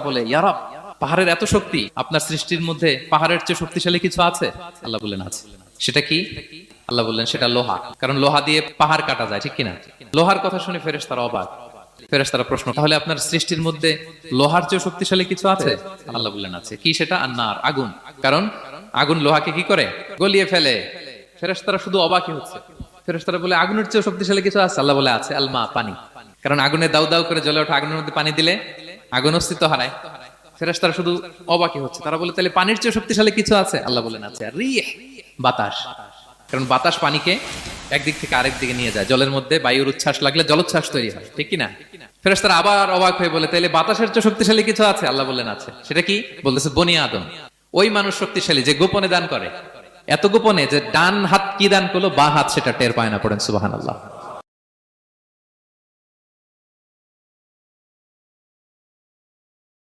বলে, ইয়া রাব, পাহাড়ের এত শক্তি, আপনার সৃষ্টির মধ্যে পাহাড়ের চেয়ে শক্তিশালী কিছু আছে? আল্লাহ বললেন আছে। সেটা কি? আল্লাহ বললেন সেটা লোহা, কারণ লোহা দিয়ে পাহাড় কাটা যায়, ঠিক কিনা? লোহার কথা শুনে ফেরেশতারা অবাক। ফেরেশতারা প্রশ্ন, তাহলে আপনার সৃষ্টির মধ্যে লোহার চেয়ে শক্তিশালী কিছু আছে? আল্লাহ বললেন আছে। কি সেটা? আন্নার, আগুন। কারণ আগুন লোহাকে কি করে? গলিয়ে ফেলে। ফেরেশতারা শুধু অবাকই হচ্ছে। ফেরেশতারা বলে, আগুনের চেয়ে শক্তিশালী কিছু আছে? আল্লাহ বলে আছে, আলমা, পানি। কারণ আগুনে দাউ দাউ করে জ্বলে ওঠা আগুনের মধ্যে পানি দিলে আগুন অস্তিত্ব হারায়। ফেরেশতারা শুধু অবাকই হচ্ছে। তারা বলে, তাহলে পানির চেয়ে শক্তিশালী কিছু আছে? আল্লাহ বলেন আছে, রিহ, বাতাস। কারণ বাতাস পানিকে একদিক থেকে আরেক দিকে নিয়ে যায়। জলের মধ্যে বায়ুর উচ্ছ্বাস লাগলে জলোচ্ছ্বাস তৈরি হয়, ঠিক কিনা? ফেরেশতারা আবার অবাক হয়ে বলে, তাহলে বাতাসের চেয়ে শক্তিশালী কিছু আছে? আল্লাহ বললেন আছে। সেটা কি? বলতেছে বনি আদম। ওই মানুষ শক্তিশালী যে গোপনে দান করে, এত গোপনে যে ডান হাত কি দান করলো, বা হাত সেটা টের পায় না। পড়েন সুবহানাল্লাহ।